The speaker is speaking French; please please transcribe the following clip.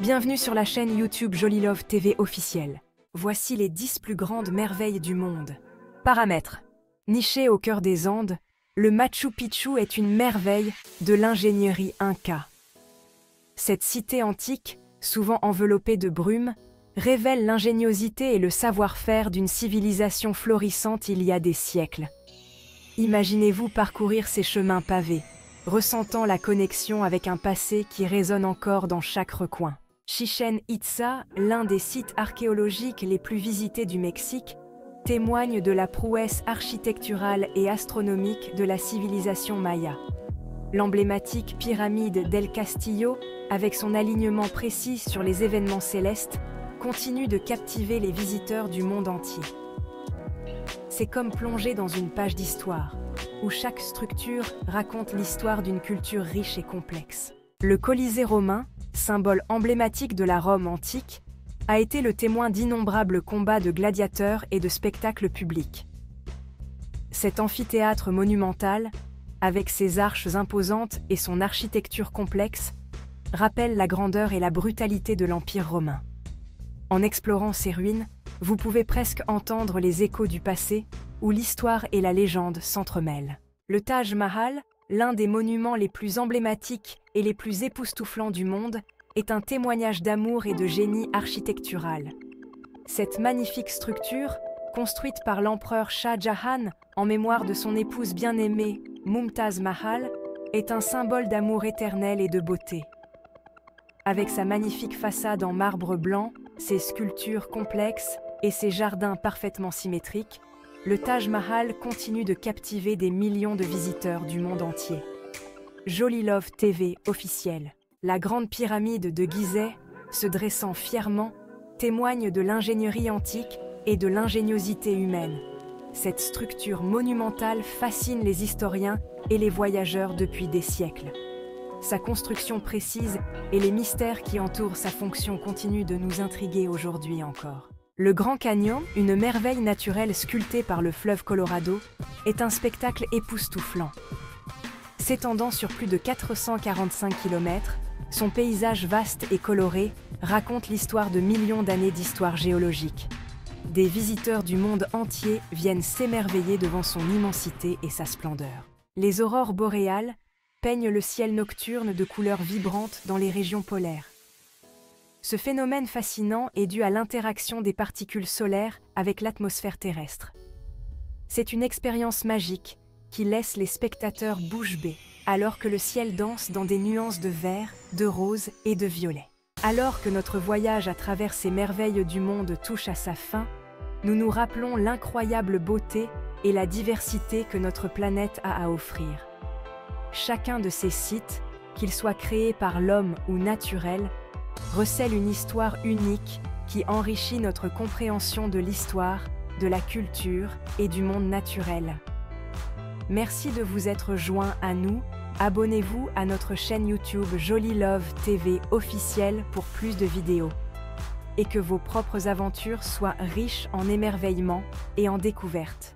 Bienvenue sur la chaîne YouTube Joli Love TV officielle. Voici les 10 plus grandes merveilles du monde. Paramètres. Niché au cœur des Andes, le Machu Picchu est une merveille de l'ingénierie inca. Cette cité antique, souvent enveloppée de brume, révèle l'ingéniosité et le savoir-faire d'une civilisation florissante il y a des siècles. Imaginez-vous parcourir ces chemins pavés, ressentant la connexion avec un passé qui résonne encore dans chaque recoin. Chichén Itzá, l'un des sites archéologiques les plus visités du Mexique, témoigne de la prouesse architecturale et astronomique de la civilisation maya. L'emblématique pyramide d'El Castillo, avec son alignement précis sur les événements célestes, continue de captiver les visiteurs du monde entier. C'est comme plonger dans une page d'histoire, où chaque structure raconte l'histoire d'une culture riche et complexe. Le Colisée romain, symbole emblématique de la Rome antique, a été le témoin d'innombrables combats de gladiateurs et de spectacles publics. Cet amphithéâtre monumental, avec ses arches imposantes et son architecture complexe, rappelle la grandeur et la brutalité de l'Empire romain. En explorant ces ruines, vous pouvez presque entendre les échos du passé, où l'histoire et la légende s'entremêlent. Le Taj Mahal, l'un des monuments les plus emblématiques et les plus époustouflants du monde, est un témoignage d'amour et de génie architectural. Cette magnifique structure, construite par l'empereur Shah Jahan en mémoire de son épouse bien-aimée, Mumtaz Mahal, est un symbole d'amour éternel et de beauté. Avec sa magnifique façade en marbre blanc, ses sculptures complexes et ses jardins parfaitement symétriques, le Taj Mahal continue de captiver des millions de visiteurs du monde entier. Joli Love TV officiel. La grande pyramide de Gizeh, se dressant fièrement, témoigne de l'ingénierie antique et de l'ingéniosité humaine. Cette structure monumentale fascine les historiens et les voyageurs depuis des siècles. Sa construction précise et les mystères qui entourent sa fonction continuent de nous intriguer aujourd'hui encore. Le Grand Canyon, une merveille naturelle sculptée par le fleuve Colorado, est un spectacle époustouflant. S'étendant sur plus de 445 km, son paysage vaste et coloré raconte l'histoire de millions d'années d'histoire géologique. Des visiteurs du monde entier viennent s'émerveiller devant son immensité et sa splendeur. Les aurores boréales peignent le ciel nocturne de couleurs vibrantes dans les régions polaires. Ce phénomène fascinant est dû à l'interaction des particules solaires avec l'atmosphère terrestre. C'est une expérience magique qui laisse les spectateurs bouche bée, alors que le ciel danse dans des nuances de vert, de rose et de violet. Alors que notre voyage à travers ces merveilles du monde touche à sa fin, nous nous rappelons l'incroyable beauté et la diversité que notre planète a à offrir. Chacun de ces sites, qu'ils soient créés par l'homme ou naturels, recèle une histoire unique qui enrichit notre compréhension de l'histoire, de la culture et du monde naturel. Merci de vous être joints à nous. Abonnez-vous à notre chaîne YouTube Joli Love TV officielle pour plus de vidéos. Et que vos propres aventures soient riches en émerveillements et en découvertes.